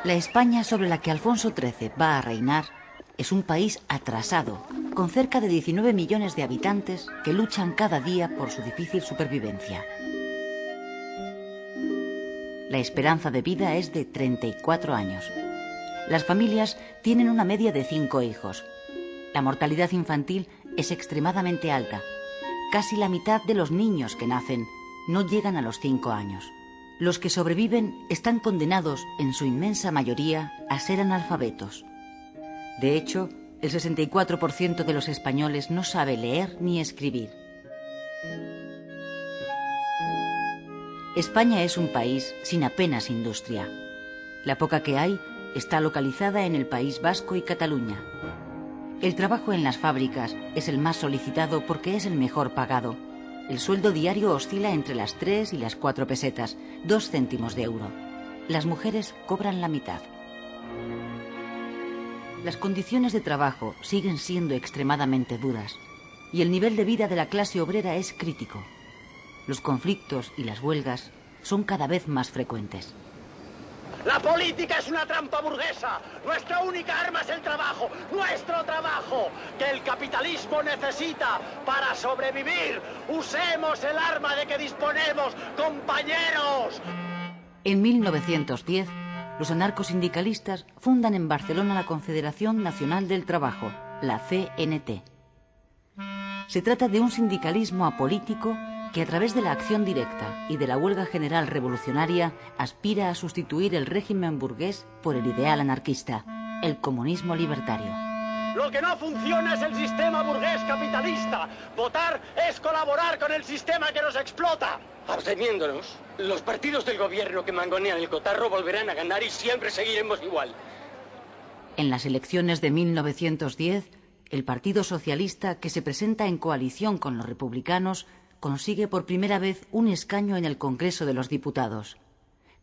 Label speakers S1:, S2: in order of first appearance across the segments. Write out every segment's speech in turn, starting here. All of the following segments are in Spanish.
S1: La España sobre la que Alfonso XIII va a reinar es un país atrasado, con cerca de 19 millones de habitantes que luchan cada día por su difícil supervivencia. La esperanza de vida es de 34 años. Las familias tienen una media de 5 hijos. La mortalidad infantil es extremadamente alta. Casi la mitad de los niños que nacen no llegan a los 5 años. Los que sobreviven están condenados, en su inmensa mayoría, a ser analfabetos. De hecho, el 64% de los españoles no sabe leer ni escribir. España es un país sin apenas industria. La poca que hay está localizada en el País Vasco y Cataluña. El trabajo en las fábricas es el más solicitado porque es el mejor pagado. El sueldo diario oscila entre las 3 y las 4 pesetas, 2 céntimos de euro. Las mujeres cobran la mitad. Las condiciones de trabajo siguen siendo extremadamente duras y el nivel de vida de la clase obrera es crítico. Los conflictos y las huelgas son cada vez más frecuentes.
S2: La política es una trampa burguesa. Nuestra única arma es el trabajo, nuestro trabajo, que el capitalismo necesita para sobrevivir. Usemos el arma de que disponemos, compañeros.
S1: En 1910, los anarcosindicalistas fundan en Barcelona la Confederación Nacional del Trabajo, la CNT. Se trata de un sindicalismo apolítico que a través de la acción directa y de la huelga general revolucionaria aspira a sustituir el régimen burgués por el ideal anarquista, el comunismo libertario.
S2: Lo que no funciona es el sistema burgués capitalista. Votar es colaborar con el sistema que nos explota.
S3: Absteniéndonos, los partidos del gobierno que mangonean el cotarro volverán a ganar y siempre seguiremos igual.
S1: En las elecciones de 1910, el Partido Socialista, que se presenta en coalición con los republicanos, consigue por primera vez un escaño en el Congreso de los Diputados.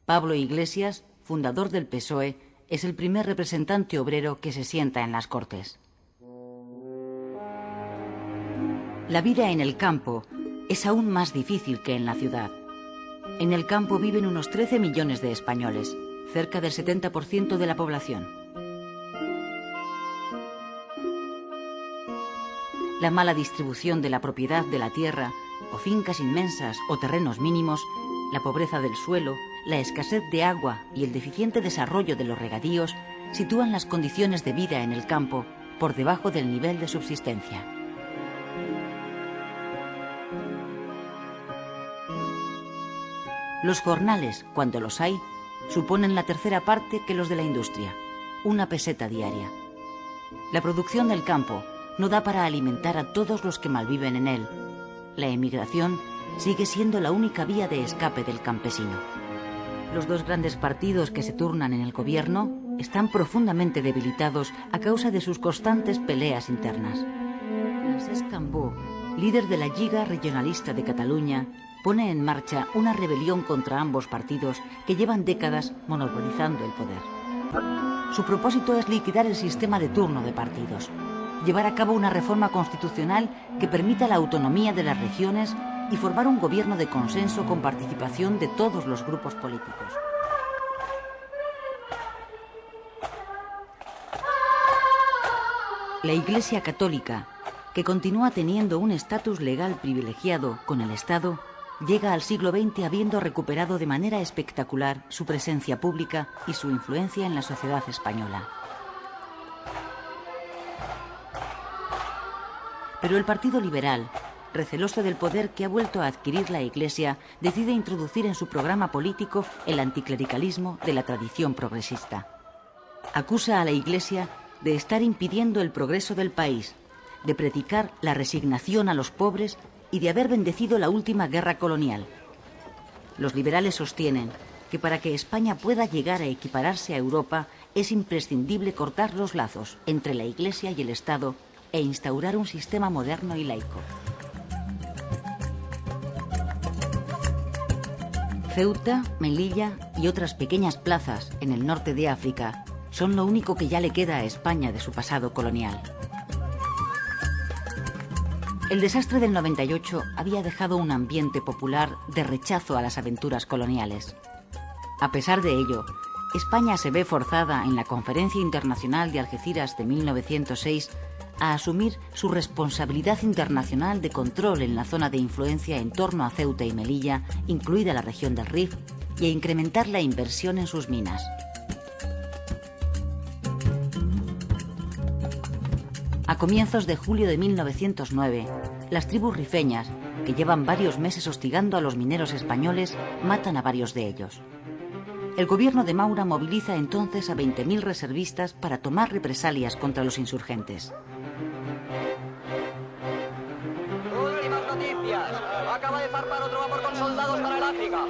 S1: Pablo Iglesias, fundador del PSOE, es el primer representante obrero que se sienta en las Cortes. La vida en el campo es aún más difícil que en la ciudad. En el campo viven unos 13 millones de españoles, cerca del 70% de la población. La mala distribución de la propiedad de la tierra, o fincas inmensas o terrenos mínimos, la pobreza del suelo, la escasez de agua y el deficiente desarrollo de los regadíos sitúan las condiciones de vida en el campo por debajo del nivel de subsistencia. Los jornales, cuando los hay, suponen la tercera parte que los de la industria, 1 peseta diaria. La producción del campo no da para alimentar a todos los que malviven en él. La emigración sigue siendo la única vía de escape del campesino. Los dos grandes partidos que se turnan en el gobierno están profundamente debilitados a causa de sus constantes peleas internas. Francesc Cambó, líder de la Lliga Regionalista de Cataluña, pone en marcha una rebelión contra ambos partidos que llevan décadas monopolizando el poder. Su propósito es liquidar el sistema de turno de partidos, llevar a cabo una reforma constitucional que permita la autonomía de las regiones y formar un gobierno de consenso con participación de todos los grupos políticos. La Iglesia Católica, que continúa teniendo un estatus legal privilegiado con el Estado, llega al siglo XX habiendo recuperado de manera espectacular su presencia pública y su influencia en la sociedad española. Pero el Partido Liberal, receloso del poder que ha vuelto a adquirir la Iglesia, decide introducir en su programa político el anticlericalismo de la tradición progresista. Acusa a la Iglesia de estar impidiendo el progreso del país, de predicar la resignación a los pobres y de haber bendecido la última guerra colonial. Los liberales sostienen que para que España pueda llegar a equipararse a Europa es imprescindible cortar los lazos entre la Iglesia y el Estado e instaurar un sistema moderno y laico. Ceuta, Melilla y otras pequeñas plazas en el norte de África son lo único que ya le queda a España de su pasado colonial. El desastre del 98 había dejado un ambiente popular de rechazo a las aventuras coloniales. A pesar de ello, España se ve forzada en la Conferencia Internacional de Algeciras de 1906 a asumir su responsabilidad internacional de control en la zona de influencia en torno a Ceuta y Melilla, incluida la región del Rif, y a incrementar la inversión en sus minas. A comienzos de julio de 1909, las tribus rifeñas, que llevan varios meses hostigando a los mineros españoles, matan a varios de ellos. El gobierno de Maura moviliza entonces a 20.000 reservistas para tomar represalias contra los insurgentes.
S4: Últimas noticias. Acaba de zarpar otro vapor con soldados para el África.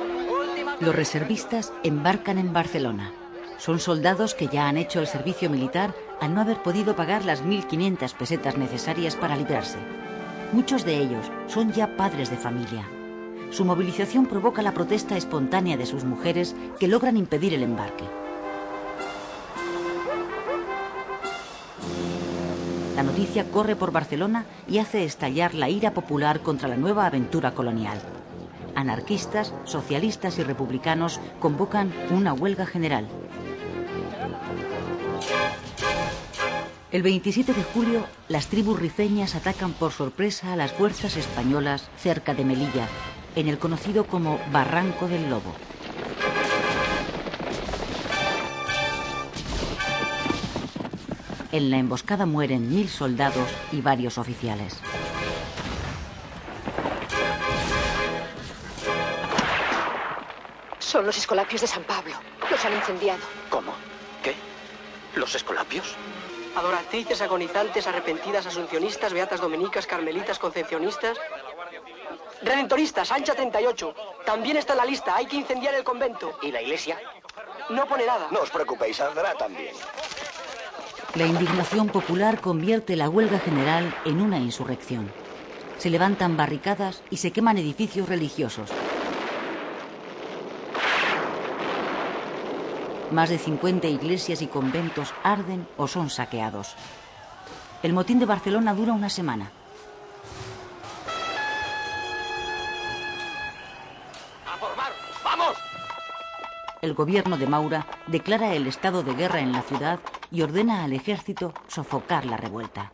S1: Los reservistas embarcan en Barcelona. Son soldados que ya han hecho el servicio militar al no haber podido pagar las 1.500 pesetas necesarias para librarse. Muchos de ellos son ya padres de familia. Su movilización provoca la protesta espontánea de sus mujeres, que logran impedir el embarque. La noticia corre por Barcelona y hace estallar la ira popular contra la nueva aventura colonial. Anarquistas, socialistas y republicanos convocan una huelga general. El 27 de julio, las tribus rifeñas atacan por sorpresa a las fuerzas españolas cerca de Melilla, en el conocido como Barranco del Lobo. En la emboscada mueren 1.000 soldados y varios oficiales.
S5: Son los escolapios de San Pablo. Los han incendiado.
S3: ¿Cómo? ¿Qué? ¿Los escolapios?
S4: Adoratrices, agonizantes, arrepentidas, asuncionistas, beatas dominicas, carmelitas, concepcionistas... Redentoristas, Ancha 38. También está en la lista, hay que incendiar el convento.
S3: ¿Y la iglesia?
S4: No pone nada.
S2: No os preocupéis, saldrá también.
S1: La indignación popular convierte la huelga general en una insurrección. Se levantan barricadas y se queman edificios religiosos. Más de 50 iglesias y conventos arden o son saqueados. El motín de Barcelona dura una semana.
S3: ¡A formar! ¡Vamos!
S1: El gobierno de Maura declara el estado de guerra en la ciudad y ordena al ejército sofocar la revuelta.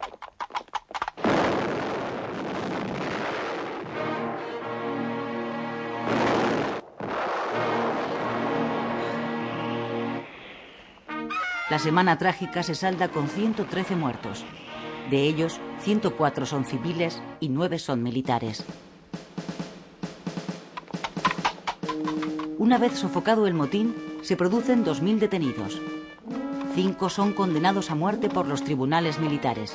S1: La semana trágica se salda con 113 muertos. De ellos, 104 son civiles y 9 son militares. Una vez sofocado el motín, se producen 2.000 detenidos. 5 son condenados a muerte por los tribunales militares.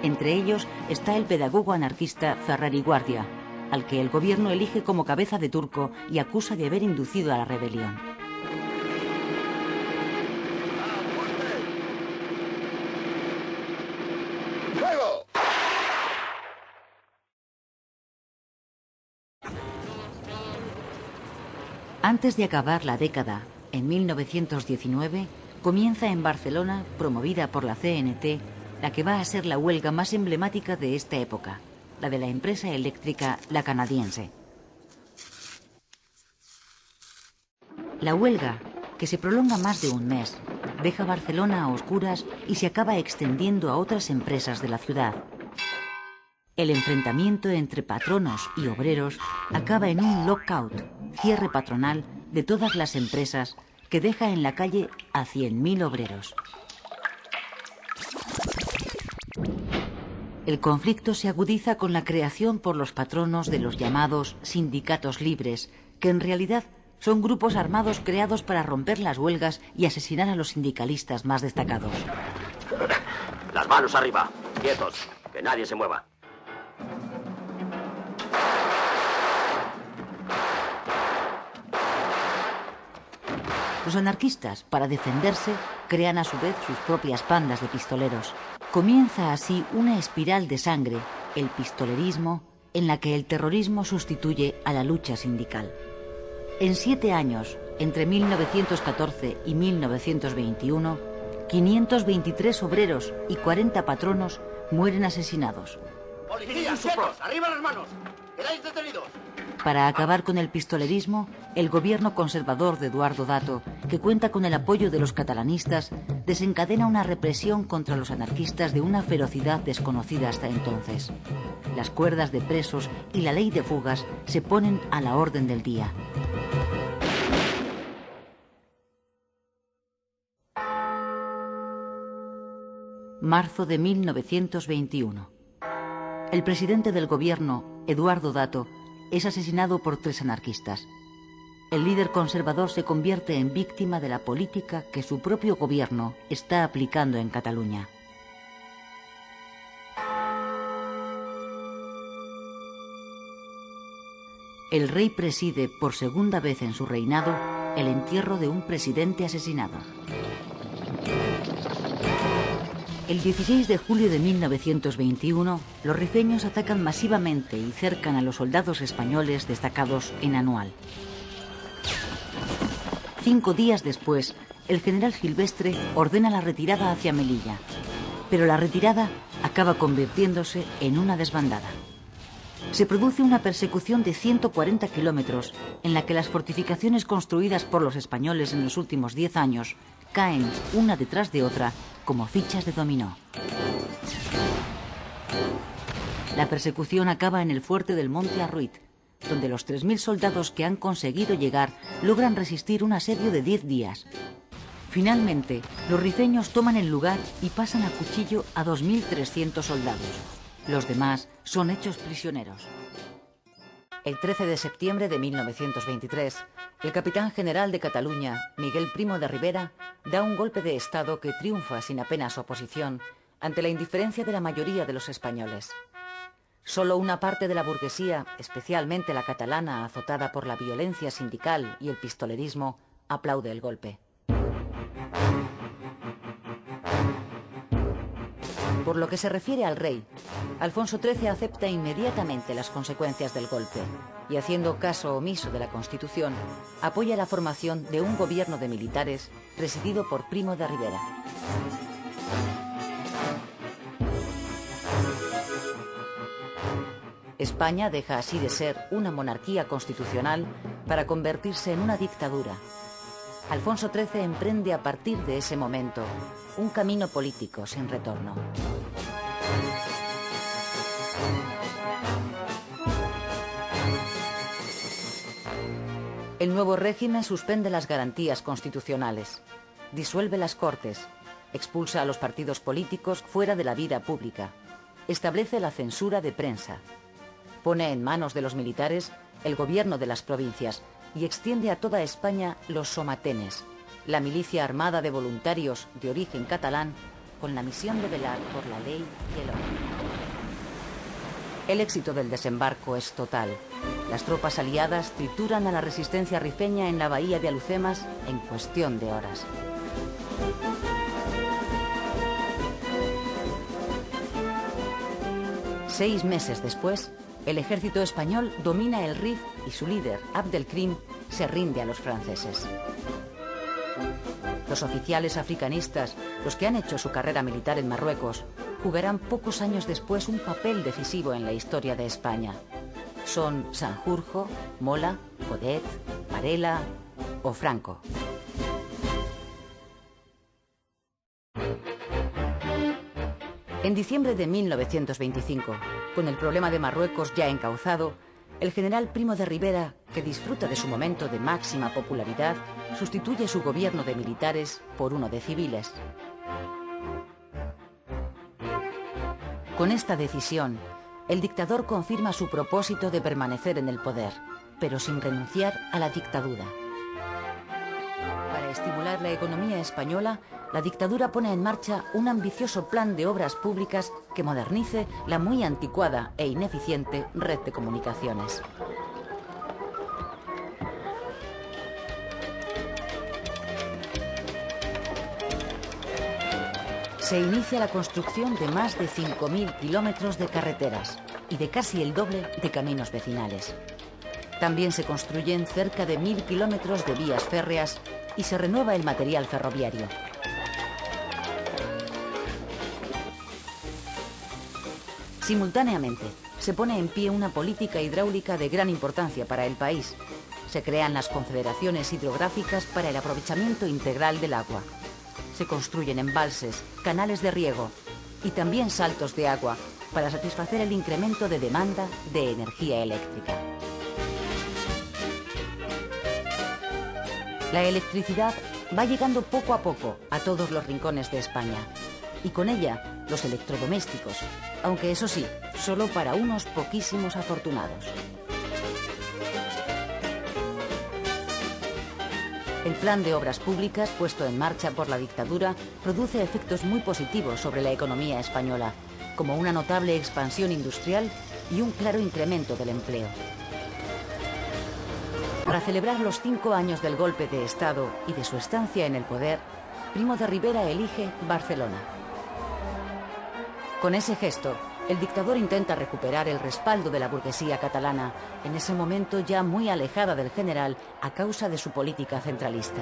S1: Entre ellos está el pedagogo anarquista Ferrer Guardia, al que el gobierno elige como cabeza de turco y acusa de haber inducido a la rebelión. Antes de acabar la década, en 1919, comienza en Barcelona, promovida por la CNT, la que va a ser la huelga más emblemática de esta época, la de la empresa eléctrica La Canadiense. La huelga, que se prolonga más de un mes, deja Barcelona a oscuras y se acaba extendiendo a otras empresas de la ciudad. El enfrentamiento entre patronos y obreros acaba en un lockout, cierre patronal de todas las empresas, que deja en la calle a 100.000 obreros. El conflicto se agudiza con la creación por los patronos de los llamados sindicatos libres, que en realidad son grupos armados creados para romper las huelgas y asesinar a los sindicalistas más destacados.
S3: Las manos arriba, quietos, que nadie se mueva.
S1: Los anarquistas, para defenderse, crean a su vez sus propias bandas de pistoleros. Comienza así una espiral de sangre, el pistolerismo, en la que el terrorismo sustituye a la lucha sindical. En 7 años, entre 1914 y 1921, 523 obreros y 40 patronos mueren asesinados.
S2: ¡Policías, quietos! ¡Arriba las manos! ¡Quedáis detenidos!
S1: Para acabar con el pistolerismo, el gobierno conservador de Eduardo Dato, que cuenta con el apoyo de los catalanistas, desencadena una represión contra los anarquistas de una ferocidad desconocida hasta entonces. Las cuerdas de presos y la ley de fugas se ponen a la orden del día. Marzo de 1921. El presidente del gobierno, Eduardo Dato, es asesinado por 3 anarquistas. El líder conservador se convierte en víctima de la política que su propio gobierno está aplicando en Cataluña. El rey preside por segunda vez en su reinado el entierro de un presidente asesinado. El 16 de julio de 1921, los rifeños atacan masivamente y cercan a los soldados españoles destacados en Anual. 5 días después, el general Silvestre ordena la retirada hacia Melilla, pero la retirada acaba convirtiéndose en una desbandada. Se produce una persecución de 140 kilómetros en la que las fortificaciones construidas por los españoles en los últimos 10 años caen una detrás de otra como fichas de dominó. La persecución acaba en el fuerte del Monte Arruit, donde los 3.000 soldados que han conseguido llegar logran resistir un asedio de 10 días. Finalmente, los rifeños toman el lugar y pasan a cuchillo a 2.300 soldados. Los demás son hechos prisioneros. El 13 de septiembre de 1923, el capitán general de Cataluña, Miguel Primo de Rivera, da un golpe de Estado que triunfa sin apenas oposición ante la indiferencia de la mayoría de los españoles. Solo una parte de la burguesía, especialmente la catalana azotada por la violencia sindical y el pistolerismo, aplaude el golpe. Por lo que se refiere al rey, Alfonso XIII acepta inmediatamente las consecuencias del golpe y, haciendo caso omiso de la Constitución, apoya la formación de un gobierno de militares presidido por Primo de Rivera. España deja así de ser una monarquía constitucional para convertirse en una dictadura. Alfonso XIII emprende a partir de ese momento un camino político sin retorno. El nuevo régimen suspende las garantías constitucionales, disuelve las Cortes, expulsa a los partidos políticos fuera de la vida pública, establece la censura de prensa, pone en manos de los militares el gobierno de las provincias y extiende a toda España los somatenes, la milicia armada de voluntarios de origen catalán con la misión de velar por la ley y el orden. El éxito del desembarco es total. Las tropas aliadas trituran a la resistencia rifeña en la bahía de Alhucemas en cuestión de horas. Seis meses después, el ejército español domina el Rif y su líder, Abdelkrim, se rinde a los franceses. Los oficiales africanistas, los que han hecho su carrera militar en Marruecos, jugarán pocos años después un papel decisivo en la historia de España. Son Sanjurjo, Mola, Codet, Varela o Franco. En diciembre de 1925, con el problema de Marruecos ya encauzado, el general Primo de Rivera, que disfruta de su momento de máxima popularidad, sustituye su gobierno de militares por uno de civiles. Con esta decisión, el dictador confirma su propósito de permanecer en el poder, pero sin renunciar a la dictadura. Para estimular la economía española, la dictadura pone en marcha un ambicioso plan de obras públicas que modernice la muy anticuada e ineficiente red de comunicaciones. Se inicia la construcción de más de 5.000 kilómetros de carreteras y de casi el doble de caminos vecinales. También se construyen cerca de 1.000 kilómetros de vías férreas y se renueva el material ferroviario. Simultáneamente, se pone en pie una política hidráulica de gran importancia para el país. Se crean las confederaciones hidrográficas para el aprovechamiento integral del agua. Se construyen embalses, canales de riego y también saltos de agua para satisfacer el incremento de demanda de energía eléctrica. La electricidad va llegando poco a poco a todos los rincones de España y con ella los electrodomésticos, aunque eso sí, solo para unos poquísimos afortunados. El plan de obras públicas puesto en marcha por la dictadura produce efectos muy positivos sobre la economía española, como una notable expansión industrial y un claro incremento del empleo. Para celebrar los 5 años del golpe de Estado y de su estancia en el poder, Primo de Rivera elige Barcelona. Con ese gesto, el dictador intenta recuperar el respaldo de la burguesía catalana, en ese momento ya muy alejada del general a causa de su política centralista.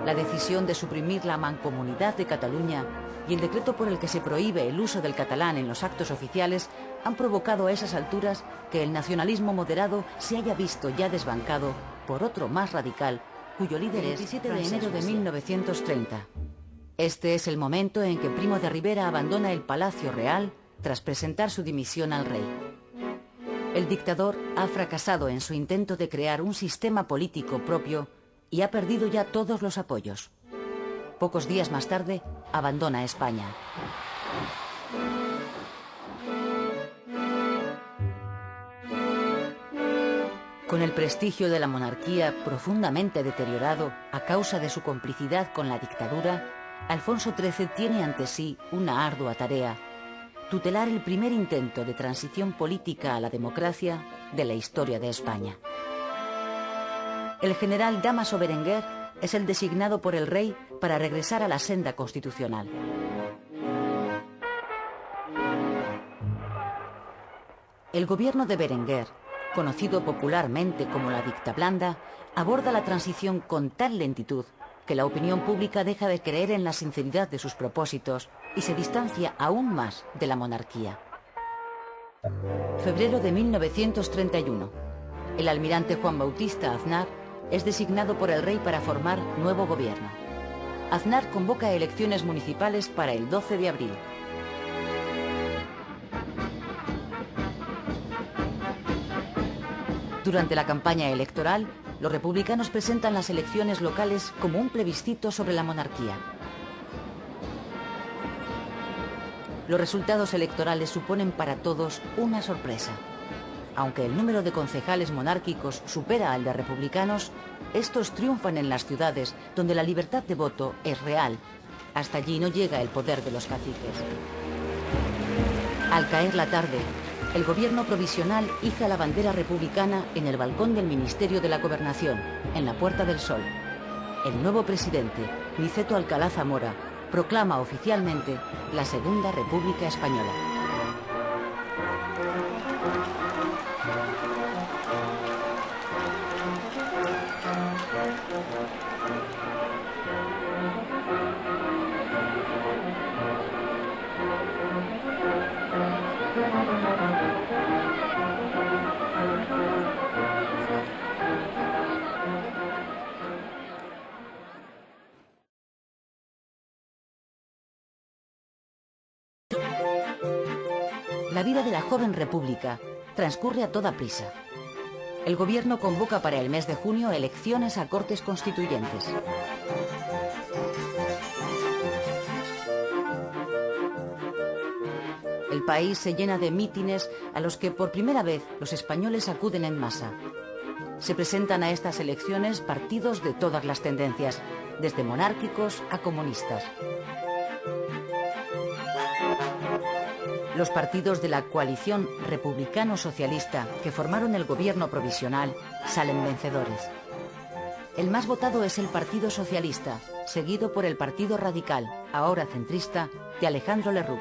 S1: La decisión de suprimir la Mancomunidad de Cataluña y el decreto por el que se prohíbe el uso del catalán en los actos oficiales han provocado a esas alturas que el nacionalismo moderado se haya visto ya desbancado por otro más radical, cuyo líder es 27 de enero de 1930. Este es el momento en que Primo de Rivera abandona el Palacio Real tras presentar su dimisión al rey. El dictador ha fracasado en su intento de crear un sistema político propio y ha perdido ya todos los apoyos. Pocos días más tarde, abandona España. Con el prestigio de la monarquía profundamente deteriorado a causa de su complicidad con la dictadura, Alfonso XIII tiene ante sí una ardua tarea: tutelar el primer intento de transición política a la democracia de la historia de España. El general Dámaso Berenguer es el designado por el rey para regresar a la senda constitucional. El gobierno de Berenguer, conocido popularmente como la dictablanda, aborda la transición con tal lentitud que la opinión pública deja de creer en la sinceridad de sus propósitos y se distancia aún más de la monarquía. Febrero de 1931. El almirante Juan Bautista Aznar es designado por el rey para formar nuevo gobierno. Aznar convoca elecciones municipales para el 12 de abril. Durante la campaña electoral, los republicanos presentan las elecciones locales como un plebiscito sobre la monarquía. Los resultados electorales suponen para todos una sorpresa. Aunque el número de concejales monárquicos supera al de republicanos, estos triunfan en las ciudades donde la libertad de voto es real. Hasta allí no llega el poder de los caciques. Al caer la tarde, el gobierno provisional iza la bandera republicana en el balcón del Ministerio de la Gobernación, en la Puerta del Sol. El nuevo presidente, Niceto Alcalá Zamora, proclama oficialmente la Segunda República Española. La vida de la joven república transcurre a toda prisa. El gobierno convoca para el mes de junio elecciones a Cortes Constituyentes. El país se llena de mítines a los que por primera vez los españoles acuden en masa. Se presentan a estas elecciones partidos de todas las tendencias, desde monárquicos a comunistas. Los partidos de la coalición republicano-socialista que formaron el gobierno provisional salen vencedores. El más votado es el Partido Socialista, seguido por el Partido Radical, ahora centrista, de Alejandro Lerroux.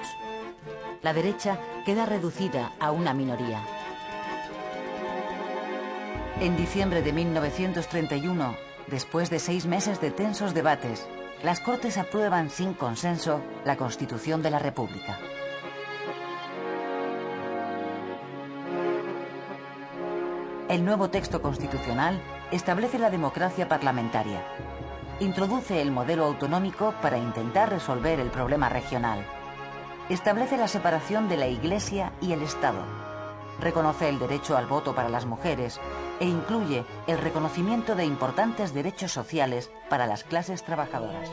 S1: La derecha queda reducida a una minoría. En diciembre de 1931, después de 6 meses de tensos debates, las Cortes aprueban sin consenso la Constitución de la República. El nuevo texto constitucional establece la democracia parlamentaria. Introduce el modelo autonómico para intentar resolver el problema regional. Establece la separación de la Iglesia y el Estado. Reconoce el derecho al voto para las mujeres e incluye el reconocimiento de importantes derechos sociales para las clases trabajadoras.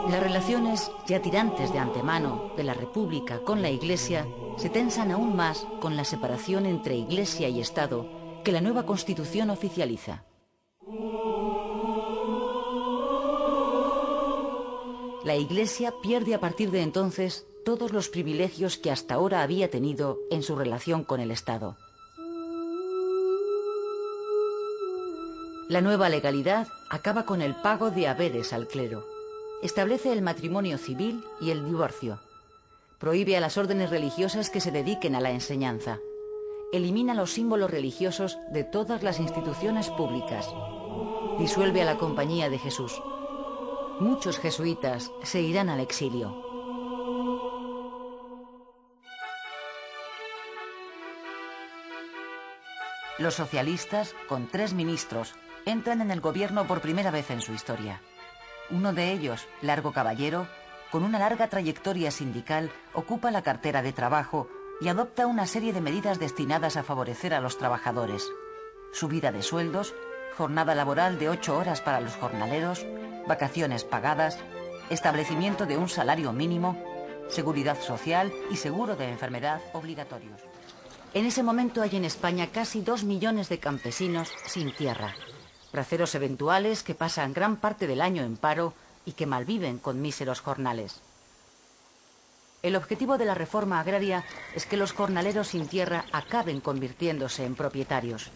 S1: Las relaciones, ya tirantes de antemano, de la República con la Iglesia se tensan aún más con la separación entre Iglesia y Estado que la nueva Constitución oficializa. La Iglesia pierde a partir de entonces todos los privilegios que hasta ahora había tenido en su relación con el Estado. La nueva legalidad acaba con el pago de haberes al clero. Establece el matrimonio civil y el divorcio. Prohíbe a las órdenes religiosas que se dediquen a la enseñanza. Elimina los símbolos religiosos de todas las instituciones públicas. Disuelve a la Compañía de Jesús. Muchos jesuitas se irán al exilio. Los socialistas, con 3 ministros, entran en el gobierno por primera vez en su historia. Uno de ellos, Largo Caballero, con una larga trayectoria sindical, ocupa la cartera de Trabajo y adopta una serie de medidas destinadas a favorecer a los trabajadores. Subida de sueldos, jornada laboral de 8 horas para los jornaleros, vacaciones pagadas, establecimiento de un salario mínimo, seguridad social y seguro de enfermedad obligatorios. En ese momento hay en España casi 2 millones de campesinos sin tierra. Braceros eventuales que pasan gran parte del año en paro y que malviven con míseros jornales. El objetivo de la reforma agraria es que los jornaleros sin tierra acaben convirtiéndose en propietarios.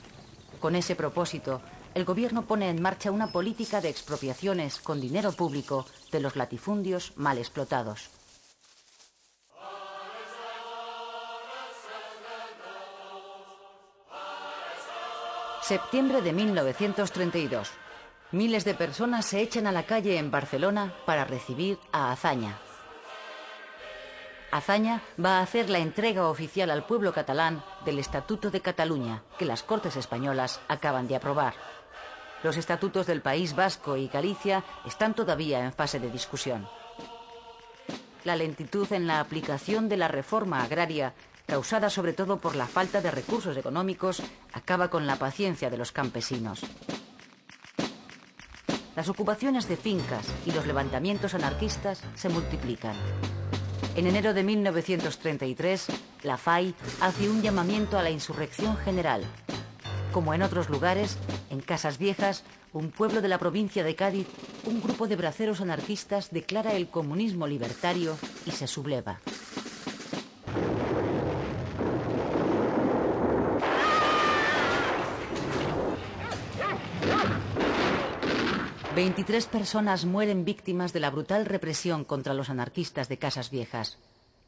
S1: Con ese propósito, el gobierno pone en marcha una política de expropiaciones con dinero público de los latifundios mal explotados. Septiembre de 1932. Miles de personas se echan a la calle en Barcelona para recibir a Azaña. Azaña va a hacer la entrega oficial al pueblo catalán del Estatuto de Cataluña, que las Cortes españolas acaban de aprobar. Los estatutos del País Vasco y Galicia están todavía en fase de discusión. La lentitud en la aplicación de la reforma agraria, causada sobre todo por la falta de recursos económicos, acaba con la paciencia de los campesinos. Las ocupaciones de fincas y los levantamientos anarquistas se multiplican. En enero de 1933, la FAI hace un llamamiento a la insurrección general. Como en otros lugares, en Casas Viejas, un pueblo de la provincia de Cádiz, un grupo de braceros anarquistas declara el comunismo libertario y se subleva. ...23 personas mueren víctimas de la brutal represión contra los anarquistas de Casas Viejas.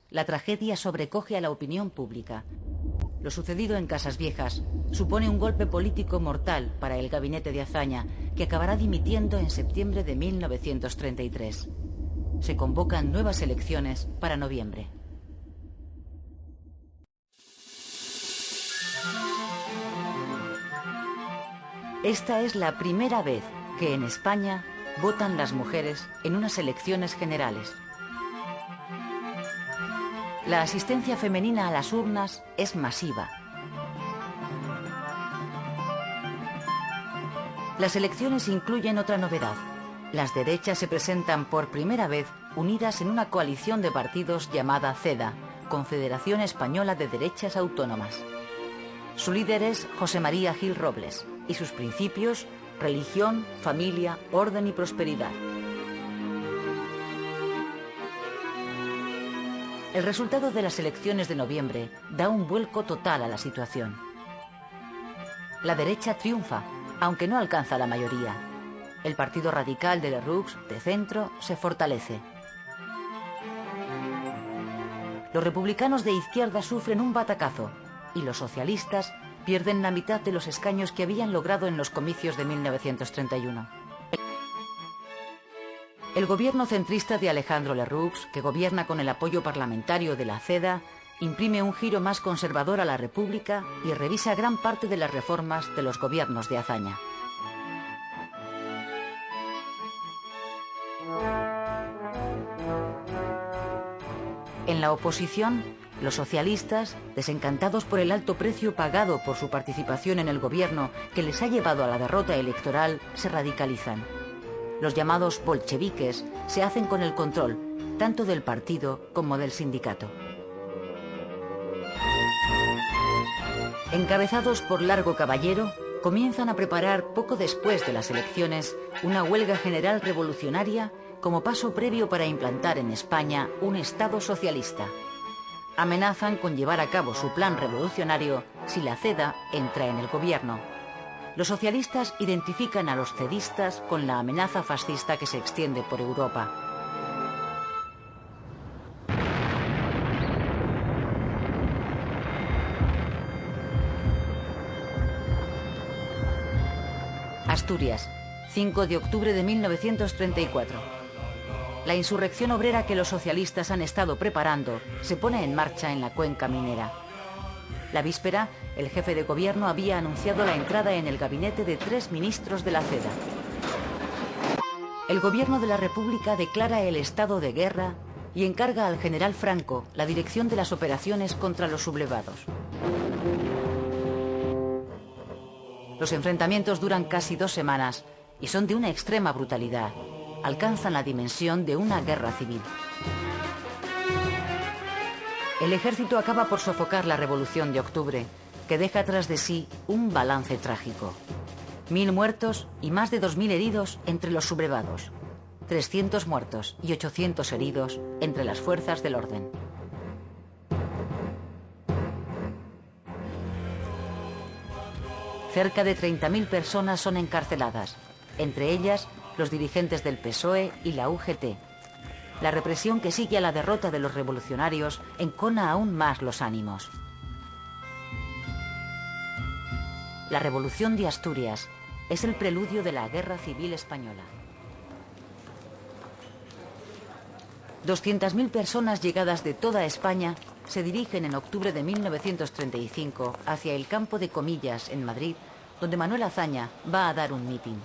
S1: La tragedia sobrecoge a la opinión pública. Lo sucedido en Casas Viejas supone un golpe político mortal para el gabinete de Azaña, que acabará dimitiendo en septiembre de 1933. Se convocan nuevas elecciones para noviembre. Esta es la primera vez que en España votan las mujeres en unas elecciones generales. La asistencia femenina a las urnas es masiva. Las elecciones incluyen otra novedad. Las derechas se presentan por primera vez unidas en una coalición de partidos llamada CEDA, Confederación Española de Derechas Autónomas. Su líder es José María Gil Robles y sus principios: religión, familia, orden y prosperidad. El resultado de las elecciones de noviembre da un vuelco total a la situación. La derecha triunfa, aunque no alcanza la mayoría. El Partido Radical de Lerroux, de centro, se fortalece. Los republicanos de izquierda sufren un batacazo y los socialistas pierden la mitad de los escaños que habían logrado en los comicios de 1931. El gobierno centrista de Alejandro Lerroux, que gobierna con el apoyo parlamentario de la CEDA, imprime un giro más conservador a la República y revisa gran parte de las reformas de los gobiernos de Azaña. En la oposición, los socialistas, desencantados por el alto precio pagado por su participación en el gobierno que les ha llevado a la derrota electoral, se radicalizan. Los llamados bolcheviques se hacen con el control, tanto del partido como del sindicato. Encabezados por Largo Caballero, comienzan a preparar poco después de las elecciones una huelga general revolucionaria como paso previo para implantar en España un Estado socialista. Amenazan con llevar a cabo su plan revolucionario si la CEDA entra en el gobierno. Los socialistas identifican a los cedistas con la amenaza fascista que se extiende por Europa. Asturias, 5 de octubre de 1934. La insurrección obrera que los socialistas han estado preparando se pone en marcha en la cuenca minera. La víspera, el jefe de gobierno había anunciado la entrada en el gabinete de 3 ministros de la CEDA. El gobierno de la República declara el estado de guerra y encarga al general Franco la dirección de las operaciones contra los sublevados. Los enfrentamientos duran casi 2 semanas y son de una extrema brutalidad. Alcanzan la dimensión de una guerra civil. El ejército acaba por sofocar la Revolución de Octubre, que deja tras de sí un balance trágico. 1000 muertos y más de 2000 heridos entre los sublevados. 300 muertos y 800 heridos entre las fuerzas del orden. Cerca de 30.000 personas son encarceladas, entre ellas los dirigentes del PSOE y la UGT. La represión que sigue a la derrota de los revolucionarios encona aún más los ánimos. La Revolución de Asturias es el preludio de la Guerra Civil Española. 200.000 personas llegadas de toda España se dirigen en octubre de 1935 hacia el campo de Comillas, en Madrid, donde Manuel Azaña va a dar un mitin.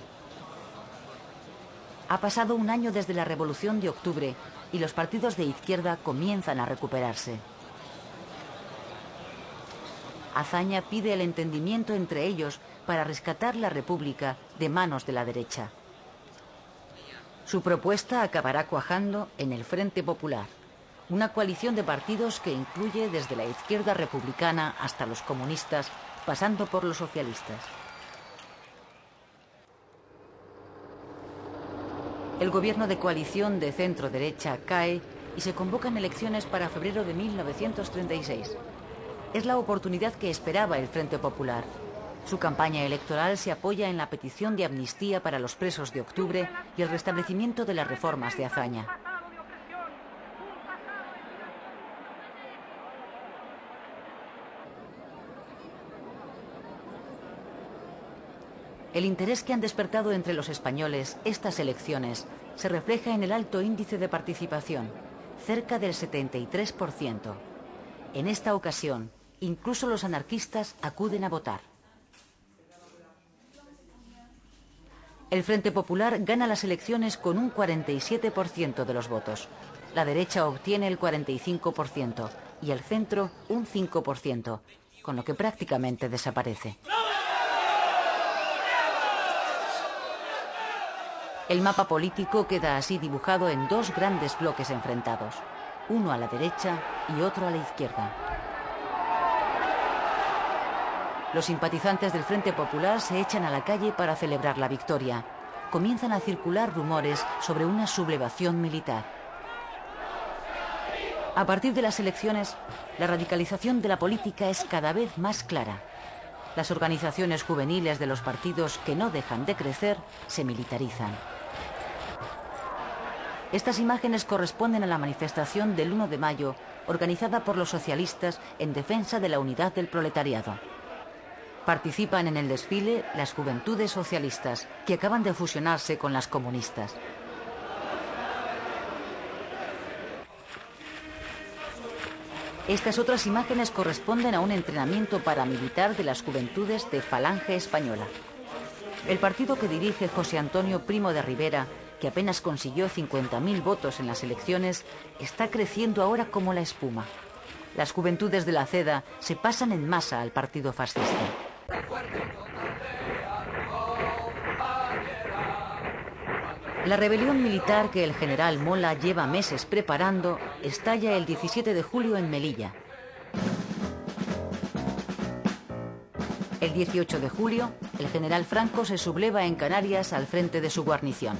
S1: Ha pasado un año desde la Revolución de Octubre y los partidos de izquierda comienzan a recuperarse. Azaña pide el entendimiento entre ellos para rescatar la República de manos de la derecha. Su propuesta acabará cuajando en el Frente Popular, una coalición de partidos que incluye desde la izquierda republicana hasta los comunistas, pasando por los socialistas. El gobierno de coalición de centro-derecha cae y se convocan elecciones para febrero de 1936. Es la oportunidad que esperaba el Frente Popular. Su campaña electoral se apoya en la petición de amnistía para los presos de octubre y el restablecimiento de las reformas de Azaña. El interés que han despertado entre los españoles estas elecciones se refleja en el alto índice de participación, cerca del 73%. En esta ocasión, incluso los anarquistas acuden a votar. El Frente Popular gana las elecciones con un 47% de los votos. La derecha obtiene el 45% y el centro un 5%, con lo que prácticamente desaparece. El mapa político queda así dibujado en 2 grandes bloques enfrentados, uno a la derecha y otro a la izquierda. Los simpatizantes del Frente Popular se echan a la calle para celebrar la victoria. Comienzan a circular rumores sobre una sublevación militar. A partir de las elecciones, la radicalización de la política es cada vez más clara. Las organizaciones juveniles de los partidos que no dejan de crecer se militarizan. Estas imágenes corresponden a la manifestación del 1 de mayo, organizada por los socialistas en defensa de la unidad del proletariado. Participan en el desfile las Juventudes Socialistas, que acaban de fusionarse con las comunistas. Estas otras imágenes corresponden a un entrenamiento paramilitar de las juventudes de Falange Española. El partido que dirige José Antonio Primo de Rivera, que apenas consiguió 50.000 votos en las elecciones, está creciendo ahora como la espuma. Las juventudes de la Ceda se pasan en masa al partido fascista. La rebelión militar que el general Mola lleva meses preparando estalla el 17 de julio en Melilla. El 18 de julio, el general Franco se subleva en Canarias al frente de su guarnición.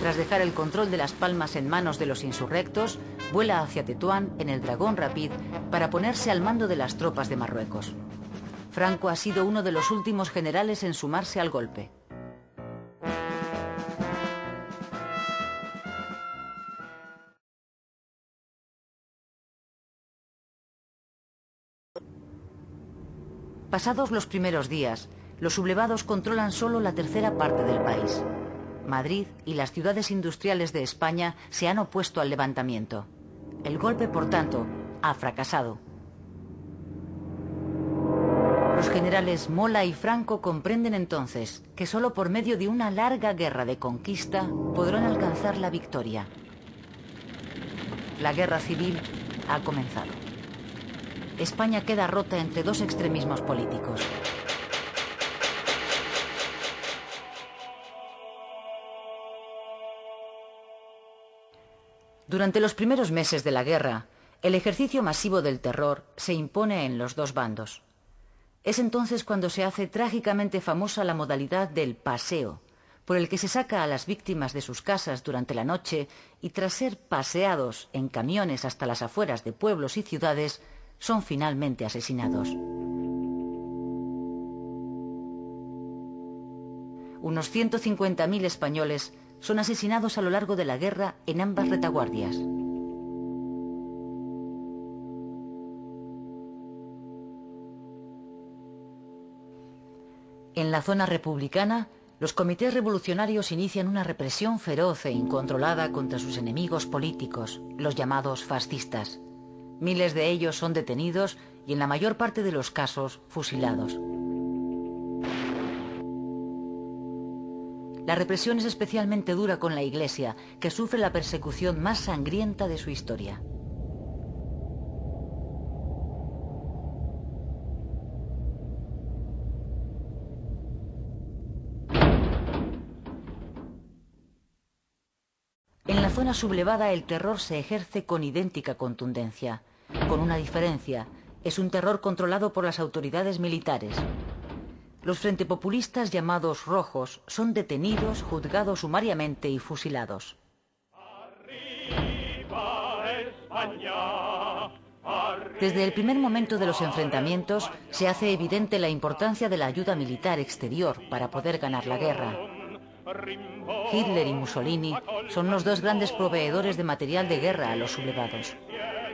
S1: Tras dejar el control de Las Palmas en manos de los insurrectos, vuela hacia Tetuán en el Dragón Rapid para ponerse al mando de las tropas de Marruecos. Franco ha sido uno de los últimos generales en sumarse al golpe. Pasados los primeros días, los sublevados controlan solo la tercera parte del país. Madrid y las ciudades industriales de España se han opuesto al levantamiento. El golpe, por tanto, ha fracasado. Los generales Mola y Franco comprenden entonces que solo por medio de una larga guerra de conquista podrán alcanzar la victoria. La guerra civil ha comenzado. España queda rota entre dos extremismos políticos. Durante los primeros meses de la guerra, el ejercicio masivo del terror se impone en los dos bandos. Es entonces cuando se hace trágicamente famosa la modalidad del paseo, por el que se saca a las víctimas de sus casas durante la noche y tras ser paseados en camiones hasta las afueras de pueblos y ciudades, son finalmente asesinados. Unos 150.000 españoles son asesinados a lo largo de la guerra en ambas retaguardias. En la zona republicana, los comités revolucionarios inician una represión feroz e incontrolada contra sus enemigos políticos, los llamados fascistas. Miles de ellos son detenidos y en la mayor parte de los casos fusilados. La represión es especialmente dura con la Iglesia, que sufre la persecución más sangrienta de su historia. En la zona sublevada el terror se ejerce con idéntica contundencia. Con una diferencia, es un terror controlado por las autoridades militares. Los frentepopulistas llamados rojos son detenidos, juzgados sumariamente y fusilados. Desde el primer momento de los enfrentamientos se hace evidente la importancia de la ayuda militar exterior para poder ganar la guerra. Hitler y Mussolini son los dos grandes proveedores de material de guerra a los sublevados.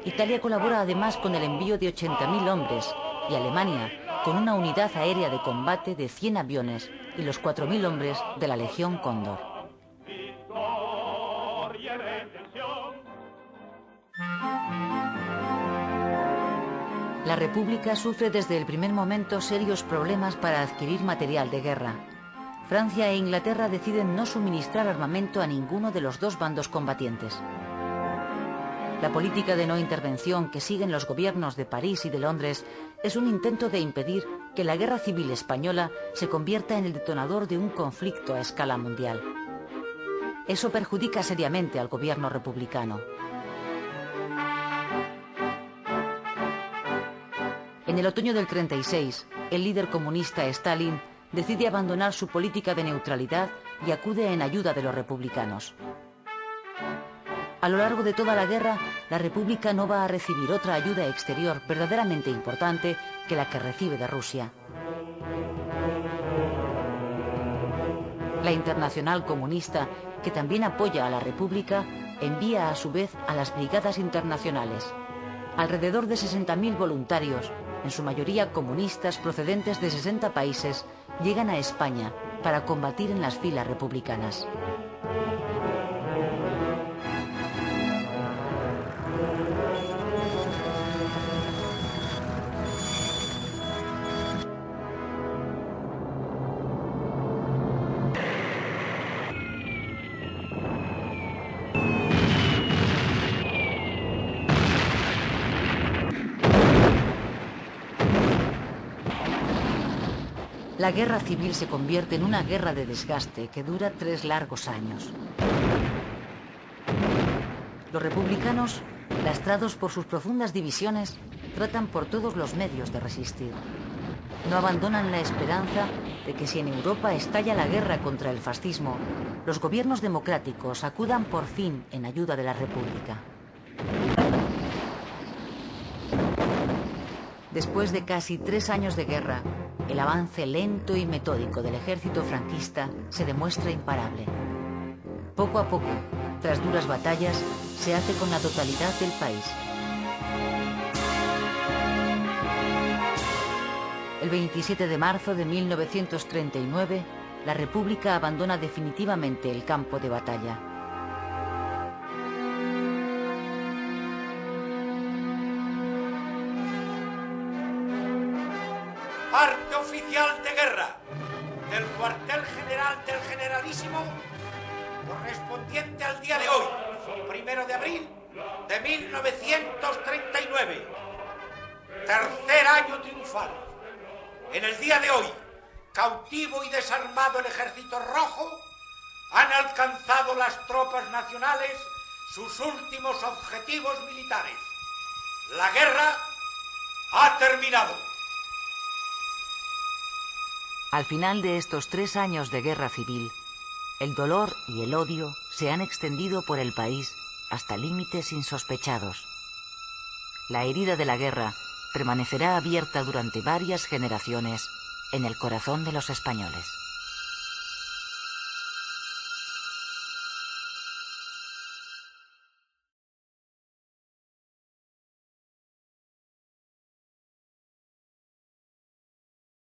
S1: Italia colabora además con el envío de 80.000 hombres y Alemania con una unidad aérea de combate de 100 aviones y los 4.000 hombres de la Legión Cóndor. La República sufre desde el primer momento serios problemas para adquirir material de guerra. Francia e Inglaterra deciden no suministrar armamento a ninguno de los dos bandos combatientes. La política de no intervención que siguen los gobiernos de París y de Londres es un intento de impedir que la guerra civil española se convierta en el detonador de un conflicto a escala mundial. Eso perjudica seriamente al gobierno republicano. En el otoño del 36, el líder comunista Stalin decide abandonar su política de neutralidad y acude en ayuda de los republicanos. A lo largo de toda la guerra, la República no va a recibir otra ayuda exterior verdaderamente importante que la que recibe de Rusia. La Internacional Comunista, que también apoya a la República, envía a su vez a las Brigadas Internacionales. Alrededor de 60.000 voluntarios, en su mayoría comunistas procedentes de 60 países, llegan a España para combatir en las filas republicanas. La guerra civil se convierte en una guerra de desgaste que dura 3 largos años. Los republicanos, lastrados por sus profundas divisiones, tratan por todos los medios de resistir. No abandonan la esperanza de que si en Europa estalla la guerra contra el fascismo, los gobiernos democráticos acudan por fin en ayuda de la República. Después de casi 3 años de guerra, el avance lento y metódico del ejército franquista se demuestra imparable. Poco a poco, tras duras batallas, se hace con la totalidad del país. El 27 de marzo de 1939, la República abandona definitivamente el campo de batalla.
S6: Parte oficial de guerra del cuartel general del Generalísimo, correspondiente al día de hoy, 1 de abril de 1939. Tercer año triunfal. En el día de hoy, cautivo y desarmado el Ejército Rojo, han alcanzado las tropas nacionales sus últimos objetivos militares. La guerra ha terminado.
S1: Al final de estos 3 años de guerra civil, el dolor y el odio se han extendido por el país hasta límites insospechados. La herida de la guerra permanecerá abierta durante varias generaciones en el corazón de los españoles.